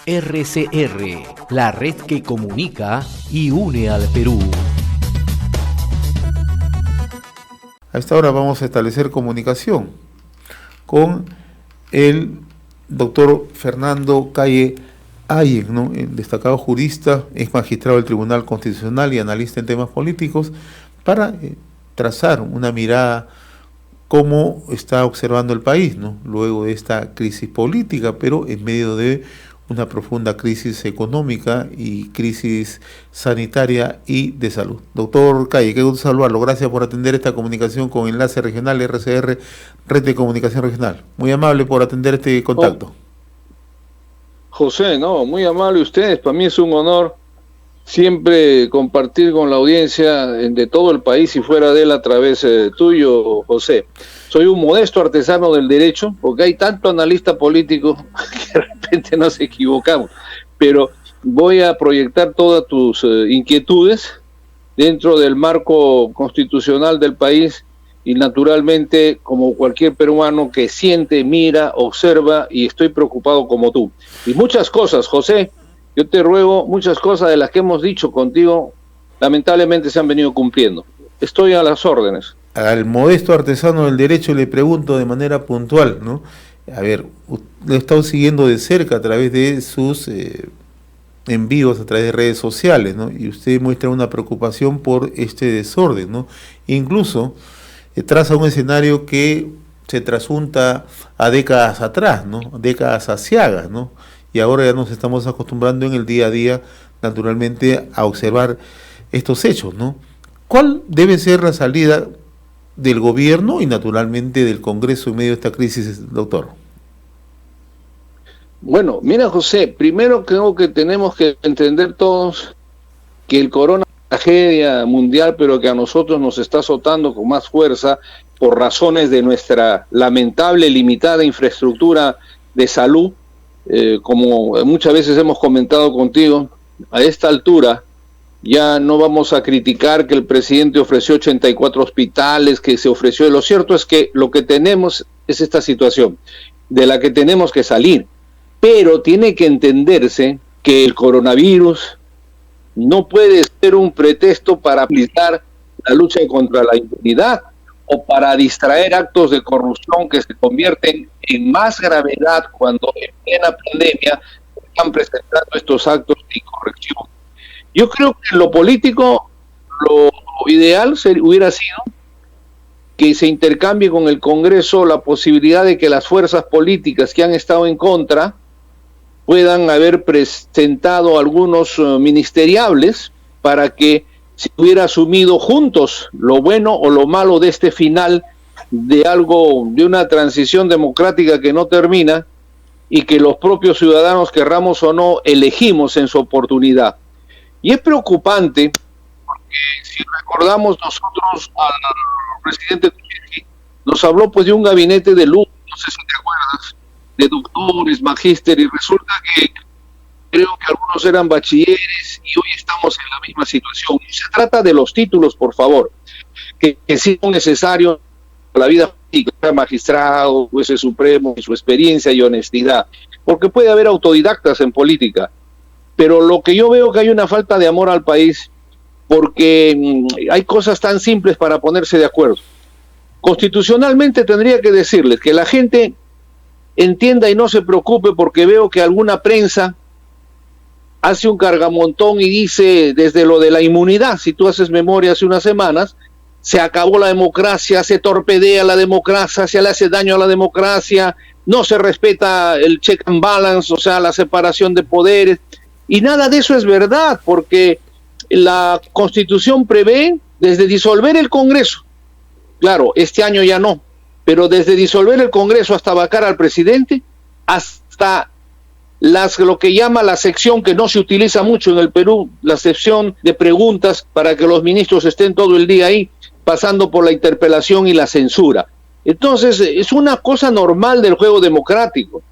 RCR, la red que comunica y une al Perú. A esta hora vamos a establecer comunicación con el doctor Fernando Calle Allen, ¿no? El destacado jurista, es magistrado del Tribunal Constitucional y analista en temas políticos, para trazar una mirada cómo está observando el país, ¿no? Luego de esta crisis política, pero en medio de una profunda crisis económica y crisis sanitaria y de salud. Doctor Calle, qué gusto saludarlo. Gracias por atender esta comunicación con Enlace Regional RCR, Red de Comunicación Regional. Muy amable por atender este contacto. José, no, muy amable ustedes. Para mí es un honor siempre compartir con la audiencia de todo el país y fuera de él a través tuyo, José. Soy un modesto artesano del derecho, porque hay tanto analista político que de repente nos equivocamos, pero voy a proyectar todas tus inquietudes dentro del marco constitucional del país y naturalmente como cualquier peruano que siente, mira, observa y estoy preocupado como tú. Y muchas cosas, José, yo te ruego, muchas cosas de las que hemos dicho contigo lamentablemente se han venido cumpliendo. Estoy a las órdenes. Al modesto artesano del derecho le pregunto de manera puntual, ¿no? A ver, lo he estado siguiendo de cerca a través de sus envíos a través de redes sociales, ¿no? Y usted muestra una preocupación por este desorden, ¿no? Incluso traza un escenario que se trasunta a décadas atrás, ¿no? Décadas aciagas, ¿no? Y ahora ya nos estamos acostumbrando en el día a día, naturalmente, a observar estos hechos, ¿no? ¿Cuál debe ser la salida del gobierno y naturalmente del Congreso en medio de esta crisis, doctor? Bueno, mira, José, primero creo que tenemos que entender todos que el corona es una tragedia mundial, pero que a nosotros nos está azotando con más fuerza por razones de nuestra lamentable limitada infraestructura de salud. Como muchas veces hemos comentado contigo, a esta altura ya no vamos a criticar que el presidente ofreció 84 hospitales, que se ofreció. Lo cierto es que lo que tenemos es esta situación, de la que tenemos que salir. Pero tiene que entenderse que el coronavirus no puede ser un pretexto para aplicar la lucha contra la impunidad o para distraer actos de corrupción que se convierten en más gravedad cuando en plena pandemia están presentando estos actos de incorrección. Yo creo que en lo político lo ideal hubiera sido que se intercambie con el Congreso la posibilidad de que las fuerzas políticas que han estado en contra puedan haber presentado algunos ministeriables para que se hubiera asumido juntos lo bueno o lo malo de este final de algo, de una transición democrática que no termina y que los propios ciudadanos, querramos o no, elegimos en su oportunidad. Y es preocupante porque si recordamos nosotros al presidente Kuczynski, nos habló pues de un gabinete de lujo, no sé si te acuerdas, de doctores, magíster, y resulta que creo que algunos eran bachilleres y hoy estamos en la misma situación. Y se trata de los títulos, por favor, que sí son necesarios para la vida política, magistrado, juez supremo, su experiencia y honestidad, porque puede haber autodidactas en política. Pero lo que yo veo que hay una falta de amor al país porque hay cosas tan simples para ponerse de acuerdo. Constitucionalmente tendría que decirles que la gente entienda y no se preocupe porque veo que alguna prensa hace un cargamontón y dice desde lo de la inmunidad, si tú haces memoria hace unas semanas, se acabó la democracia, se torpedea la democracia, se le hace daño a la democracia, no se respeta el check and balance, o sea, la separación de poderes. Y nada de eso es verdad, porque la Constitución prevé desde disolver el Congreso. Claro, este año ya no, pero desde disolver el Congreso hasta vacar al presidente, hasta lo que llama la sección que no se utiliza mucho en el Perú, la sección de preguntas para que los ministros estén todo el día ahí, pasando por la interpelación y la censura. Entonces, es una cosa normal del juego democrático.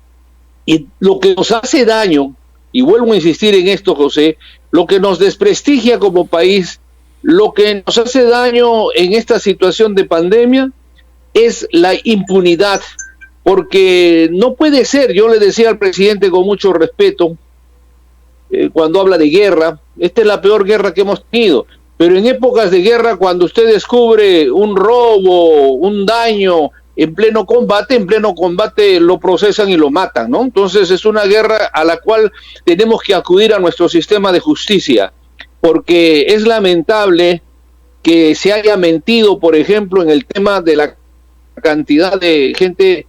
Y lo que nos hace daño, y vuelvo a insistir en esto, José, lo que nos desprestigia como país, lo que nos hace daño en esta situación de pandemia, es la impunidad porque no puede ser, yo le decía al presidente con mucho respeto, cuando habla de guerra, esta es la peor guerra que hemos tenido, pero en épocas de guerra, cuando usted descubre un robo, un daño en pleno combate lo procesan y lo matan, ¿no? Entonces es una guerra a la cual tenemos que acudir a nuestro sistema de justicia, porque es lamentable que se haya mentido, por ejemplo, en el tema de la cantidad de gente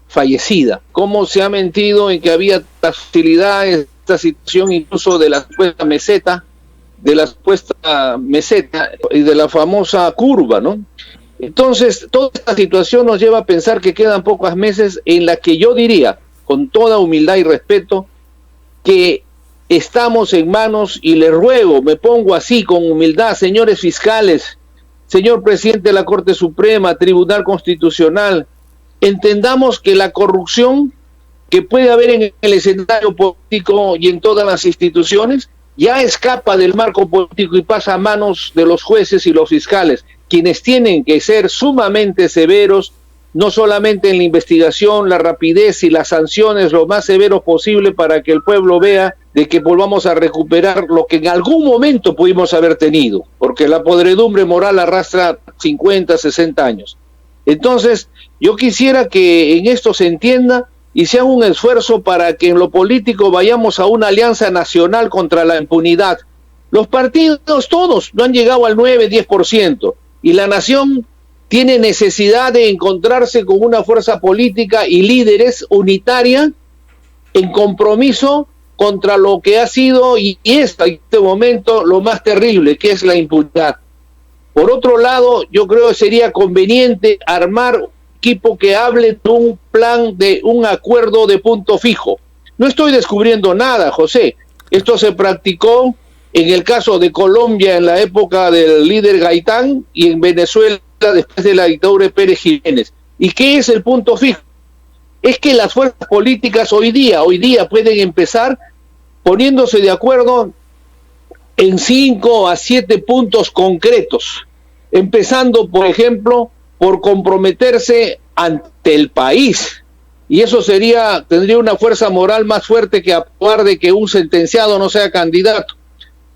fallecida, cómo se ha mentido en que había facilidades, esta situación incluso de la supuesta meseta y de la famosa curva, ¿no? Entonces, toda esta situación nos lleva a pensar que quedan pocos meses en la que yo diría, con toda humildad y respeto, que estamos en manos, y le ruego, me pongo así con humildad, señores fiscales, señor presidente de la Corte Suprema, Tribunal Constitucional, entendamos que la corrupción que puede haber en el escenario político y en todas las instituciones ya escapa del marco político y pasa a manos de los jueces y los fiscales, quienes tienen que ser sumamente severos, no solamente en la investigación, la rapidez y las sanciones lo más severos posible para que el pueblo vea de que volvamos a recuperar lo que en algún momento pudimos haber tenido, porque la podredumbre moral arrastra 50, 60 años. Entonces, yo quisiera que en esto se entienda y sea un esfuerzo para que en lo político vayamos a una alianza nacional contra la impunidad. Los partidos todos no han llegado al 9, 10%, y la nación tiene necesidad de encontrarse con una fuerza política y líderes unitaria en compromiso contra lo que ha sido y es en este momento lo más terrible, que es la impunidad. Por otro lado, yo creo que sería conveniente armar un equipo que hable de un plan, de un acuerdo de punto fijo. No estoy descubriendo nada, José. Esto se practicó en el caso de Colombia en la época del líder Gaitán y en Venezuela después de la dictadura de Pérez Jiménez. ¿Y qué es el punto fijo? Es que las fuerzas políticas hoy día pueden empezar poniéndose de acuerdo en 5 a 7 puntos concretos, empezando, por ejemplo, por comprometerse ante el país, y eso tendría una fuerza moral más fuerte que aprobar de que un sentenciado no sea candidato.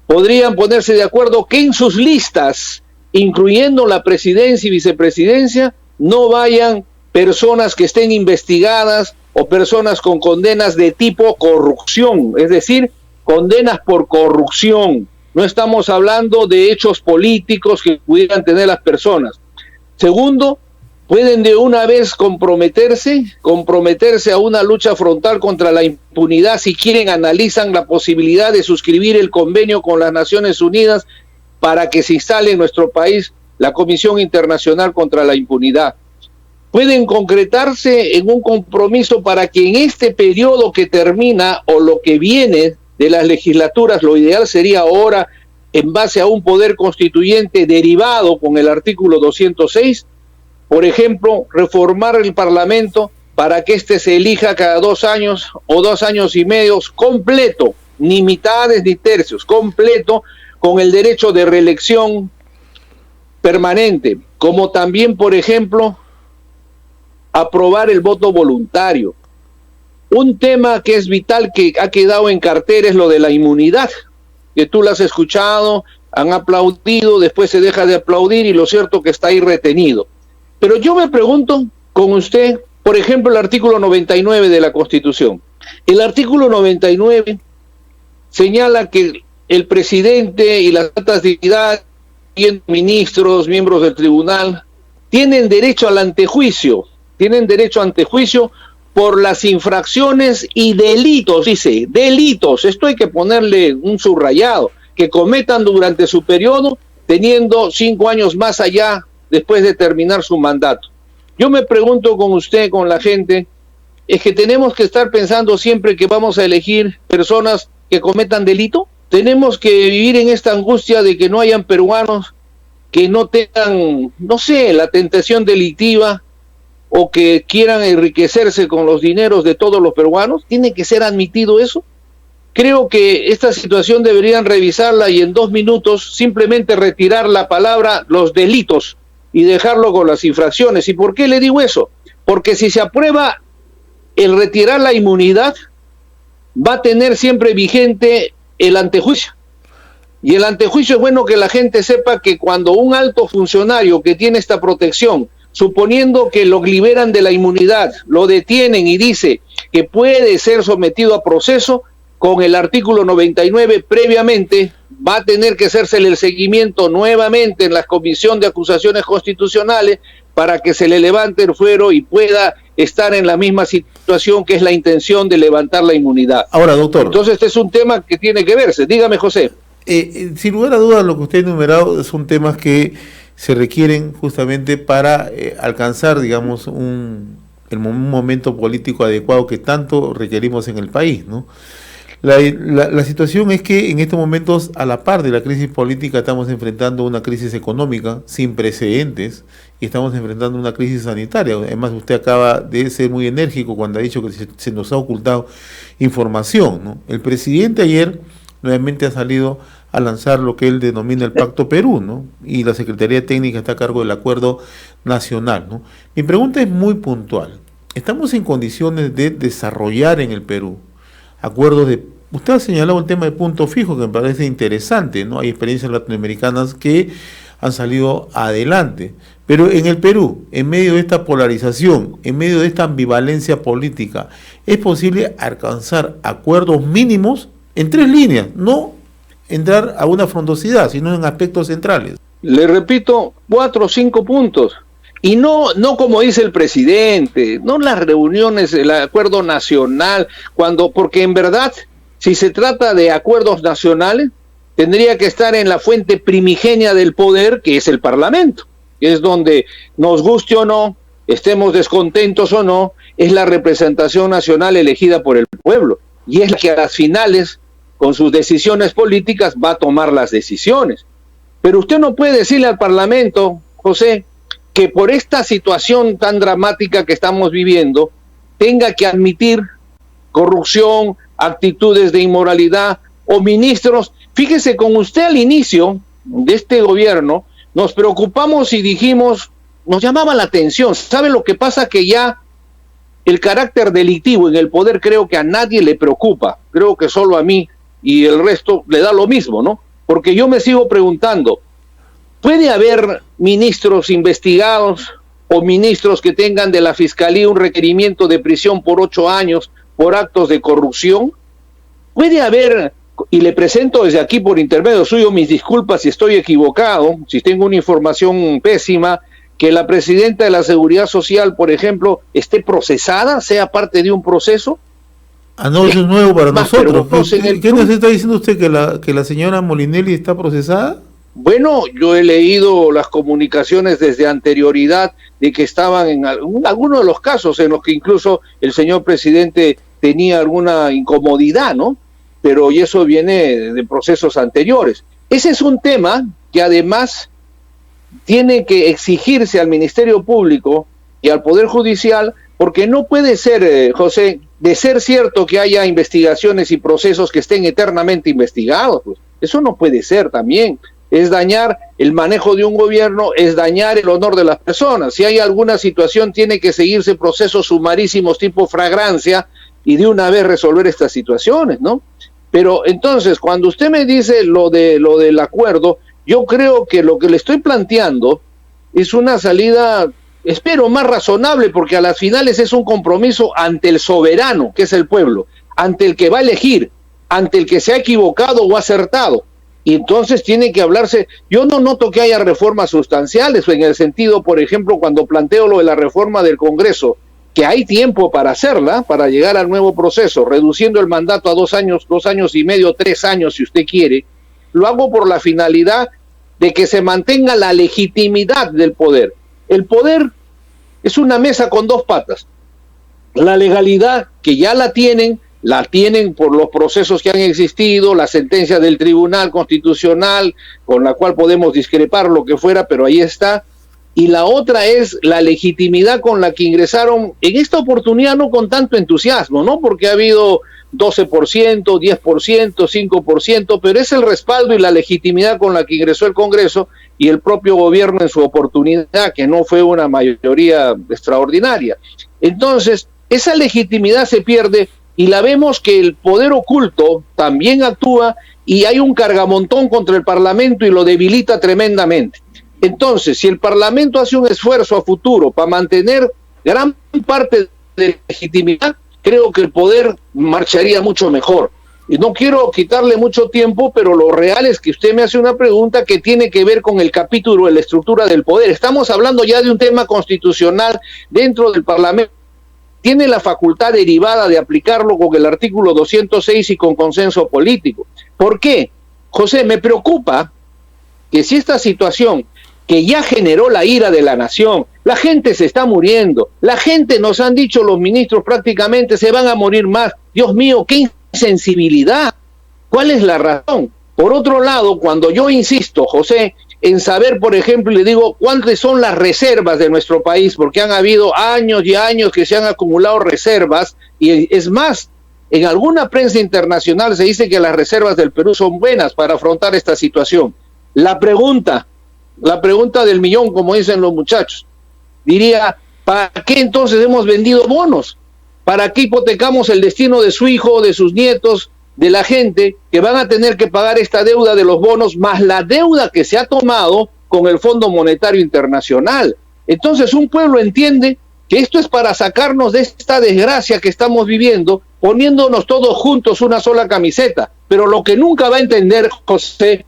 Podrían ponerse de acuerdo que en sus listas, incluyendo la presidencia y vicepresidencia, no vayan personas que estén investigadas o personas con condenas de tipo corrupción, es decir, condenas por corrupción. No estamos hablando de hechos políticos que pudieran tener las personas. Segundo, pueden de una vez comprometerse a una lucha frontal contra la impunidad. Si quieren, analizan la posibilidad de suscribir el convenio con las Naciones Unidas para que se instale en nuestro país la Comisión Internacional contra la Impunidad. Pueden concretarse en un compromiso para que en este periodo que termina o lo que viene de las legislaturas, lo ideal sería ahora, en base a un poder constituyente derivado con el artículo 206, por ejemplo, reformar el Parlamento para que éste se elija cada 2 años o 2 años y medio completo, ni mitades ni tercios, completo, con el derecho de reelección permanente, como también, por ejemplo, aprobar el voto voluntario. Un tema que es vital, que ha quedado en cartera, es lo de la inmunidad, que tú lo has escuchado, han aplaudido, después se deja de aplaudir y lo cierto que está ahí retenido. Pero yo me pregunto con usted, por ejemplo, el artículo 99 de la Constitución. El artículo 99 señala que el presidente y las altas dignidades, ministros, miembros del tribunal, tienen derecho al antejuicio, por las infracciones y delitos, dice, delitos, esto hay que ponerle un subrayado, que cometan durante su periodo, teniendo 5 años más allá después de terminar su mandato. Yo me pregunto con usted, con la gente, es que tenemos que estar pensando siempre que vamos a elegir personas que cometan delito. Tenemos que vivir en esta angustia de que no hayan peruanos que no tengan, no sé, la tentación delictiva o que quieran enriquecerse con los dineros de todos los peruanos. ¿Tiene que ser admitido eso? Creo que esta situación deberían revisarla y en 2 minutos simplemente retirar la palabra los delitos y dejarlo con las infracciones. ¿Y por qué le digo eso? Porque si se aprueba el retirar la inmunidad va a tener siempre vigente el antejuicio. Y el antejuicio es bueno que la gente sepa que cuando un alto funcionario que tiene esta protección, suponiendo que lo liberan de la inmunidad, lo detienen y dice que puede ser sometido a proceso, con el artículo 99 previamente va a tener que hacérsele el seguimiento nuevamente en la Comisión de Acusaciones Constitucionales para que se le levante el fuero y pueda estar en la misma situación que es la intención de levantar la inmunidad. Ahora, doctor. Entonces este es un tema que tiene que verse. Dígame, José. Sin lugar a dudas, lo que usted ha enumerado son temas que se requieren justamente para alcanzar, digamos, un momento político adecuado que tanto requerimos en el país, ¿no? La situación es que en estos momentos, a la par de la crisis política, estamos enfrentando una crisis económica sin precedentes y estamos enfrentando una crisis sanitaria. Además, usted acaba de ser muy enérgico cuando ha dicho que se nos ha ocultado información, ¿no? El presidente ayer nuevamente ha salido a lanzar lo que él denomina el Pacto Perú, ¿no? Y la Secretaría Técnica está a cargo del Acuerdo Nacional, ¿no? Mi pregunta es muy puntual. ¿Estamos en condiciones de desarrollar en el Perú acuerdos de... Usted ha señalado el tema de punto fijo, que me parece interesante, ¿no? Hay experiencias latinoamericanas que han salido adelante. Pero en el Perú, en medio de esta polarización, en medio de esta ambivalencia política, ¿es posible alcanzar acuerdos mínimos en 3 líneas? No entrar a una frondosidad, sino en aspectos centrales. Le repito, 4 o 5 puntos. Y no como dice el presidente, no las reuniones, el acuerdo nacional, porque en verdad, si se trata de acuerdos nacionales, tendría que estar en la fuente primigenia del poder, que es el Parlamento, que es donde, nos guste o no, estemos descontentos o no, es la representación nacional elegida por el pueblo, y es la que a las finales, con sus decisiones políticas, va a tomar las decisiones. Pero usted no puede decirle al Parlamento, José, que por esta situación tan dramática que estamos viviendo, tenga que admitir corrupción, actitudes de inmoralidad, o ministros. Fíjese, con usted al inicio de este gobierno, nos preocupamos y dijimos, nos llamaba la atención. ¿Sabe lo que pasa? Que ya el carácter delictivo en el poder creo que a nadie le preocupa, creo que solo a mí, y el resto le da lo mismo, ¿no? Porque yo me sigo preguntando, ¿puede haber ministros investigados o ministros que tengan de la Fiscalía un requerimiento de prisión por 8 años por actos de corrupción? ¿Puede haber, y le presento desde aquí por intermedio suyo mis disculpas si estoy equivocado, si tengo una información pésima, que la presidenta de la Seguridad Social, por ejemplo, esté procesada, sea parte de un proceso? Ah, no, eso es nuevo para nosotros. ¿Qué nos está diciendo usted, que la señora Molinelli está procesada? Bueno, yo he leído las comunicaciones desde anterioridad de que estaban en algunos de los casos en los que incluso el señor presidente tenía alguna incomodidad, ¿no? Pero y eso viene de procesos anteriores. Ese es un tema que además tiene que exigirse al Ministerio Público y al Poder Judicial, porque no puede ser, José, de ser cierto que haya investigaciones y procesos que estén eternamente investigados, pues eso no puede ser también. Es dañar el manejo de un gobierno, es dañar el honor de las personas. Si hay alguna situación, tiene que seguirse procesos sumarísimos tipo flagrancia y de una vez resolver estas situaciones, ¿no? Pero entonces, cuando usted me dice lo del acuerdo, yo creo que lo que le estoy planteando es una salida, espero, más razonable, porque a las finales es un compromiso ante el soberano, que es el pueblo, ante el que va a elegir, ante el que se ha equivocado o acertado. Y entonces tiene que hablarse. Yo no noto que haya reformas sustanciales, en el sentido, por ejemplo, cuando planteo lo de la reforma del Congreso, que hay tiempo para hacerla, para llegar al nuevo proceso, reduciendo el mandato a 2 años, 2 años y medio, 3 años, si usted quiere. Lo hago por la finalidad de que se mantenga la legitimidad del poder. El poder es una mesa con 2 patas. La legalidad, que ya la tienen por los procesos que han existido, la sentencia del Tribunal Constitucional, con la cual podemos discrepar lo que fuera, pero ahí está. Y la otra es la legitimidad con la que ingresaron, en esta oportunidad no con tanto entusiasmo, ¿no? Porque ha habido 12%, 10%, 5%, pero es el respaldo y la legitimidad con la que ingresó el Congreso y el propio gobierno en su oportunidad, que no fue una mayoría extraordinaria. Entonces, esa legitimidad se pierde y la vemos que el poder oculto también actúa y hay un cargamontón contra el Parlamento y lo debilita tremendamente. Entonces, si el Parlamento hace un esfuerzo a futuro para mantener gran parte de legitimidad, creo que el poder marcharía mucho mejor. Y no quiero quitarle mucho tiempo, pero lo real es que usted me hace una pregunta que tiene que ver con el capítulo de la estructura del poder. Estamos hablando ya de un tema constitucional dentro del Parlamento. Tiene la facultad derivada de aplicarlo con el artículo 206 y con consenso político. ¿Por qué? José, me preocupa que si esta situación que ya generó la ira de la nación, la gente se está muriendo, la gente, nos han dicho los ministros, prácticamente se van a morir más. Dios mío, qué insensibilidad. ¿Cuál es la razón? Por otro lado, cuando yo insisto, José, en saber, por ejemplo, y le digo cuántas son las reservas de nuestro país, porque han habido años y años que se han acumulado reservas, y es más, en alguna prensa internacional se dice que las reservas del Perú son buenas para afrontar esta situación. La pregunta del millón, como dicen los muchachos, diría, ¿para qué entonces hemos vendido bonos? ¿Para qué hipotecamos el destino de su hijo, de sus nietos, de la gente que van a tener que pagar esta deuda de los bonos, más la deuda que se ha tomado con el Fondo Monetario Internacional? Entonces un pueblo entiende que esto es para sacarnos de esta desgracia que estamos viviendo, poniéndonos todos juntos una sola camiseta. Pero lo que nunca va a entender, José,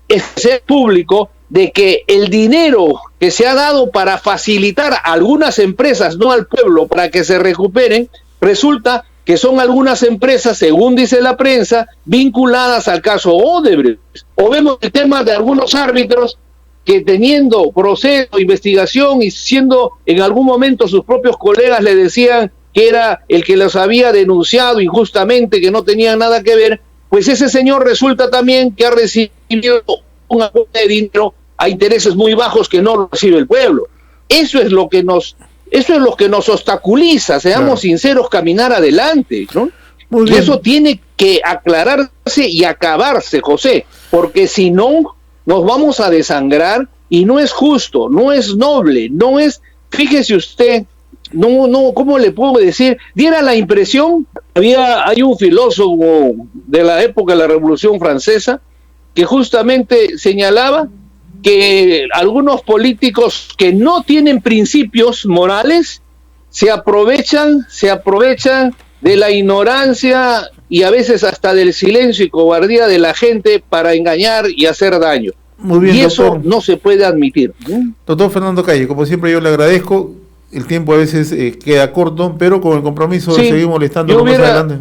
es ser público de que el dinero que se ha dado para facilitar a algunas empresas, no al pueblo, para que se recuperen, resulta que son algunas empresas, según dice la prensa, vinculadas al caso Odebrecht. O vemos el tema de algunos árbitros que teniendo proceso, investigación y siendo en algún momento sus propios colegas le decían que era el que los había denunciado injustamente, que no tenían nada que ver, pues ese señor resulta también que ha recibido un aporte de dinero a intereses muy bajos que no recibe el pueblo. Eso es lo que nos obstaculiza, seamos sinceros, caminar adelante, ¿no? Y eso tiene que aclararse y acabarse, José, porque si no, nos vamos a desangrar y no es justo, no es noble, no es, fíjese usted, no, ¿cómo le puedo decir? Diera la impresión, hay un filósofo de la época de la Revolución Francesa que justamente señalaba que algunos políticos que no tienen principios morales se aprovechan de la ignorancia y a veces hasta del silencio y cobardía de la gente para engañar y hacer daño. Muy bien, y eso doctor. no se puede admitir. Doctor Fernando Calle, como siempre yo le agradezco, el tiempo a veces queda corto, pero con el compromiso de seguir molestando más adelante.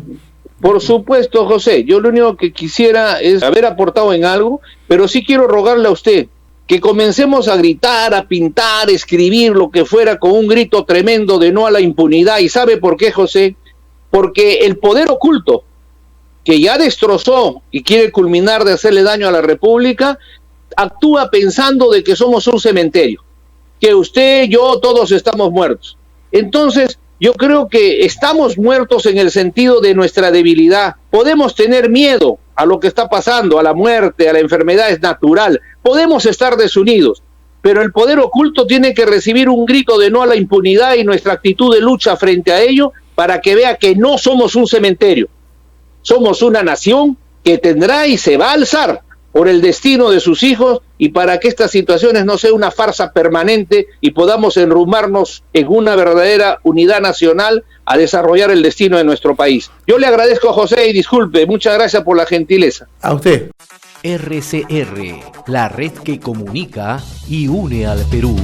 Por supuesto, José, yo lo único que quisiera es haber aportado en algo, pero sí quiero rogarle a usted que comencemos a gritar, a pintar, escribir, lo que fuera, con un grito tremendo de no a la impunidad. ¿Y sabe por qué, José? Porque el poder oculto, que ya destrozó y quiere culminar de hacerle daño a la República, actúa pensando de que somos un cementerio, que usted, yo, todos estamos muertos. Entonces, yo creo que estamos muertos en el sentido de nuestra debilidad. Podemos tener miedo a lo que está pasando, a la muerte, a la enfermedad, es natural. Podemos estar desunidos, pero el poder oculto tiene que recibir un grito de no a la impunidad y nuestra actitud de lucha frente a ello para que vea que no somos un cementerio. Somos una nación que tendrá y se va a alzar por el destino de sus hijos y para que estas situaciones no sea una farsa permanente y podamos enrumarnos en una verdadera unidad nacional a desarrollar el destino de nuestro país. Yo le agradezco a José y disculpe, muchas gracias por la gentileza. A usted. RCR, la red que comunica y une al Perú.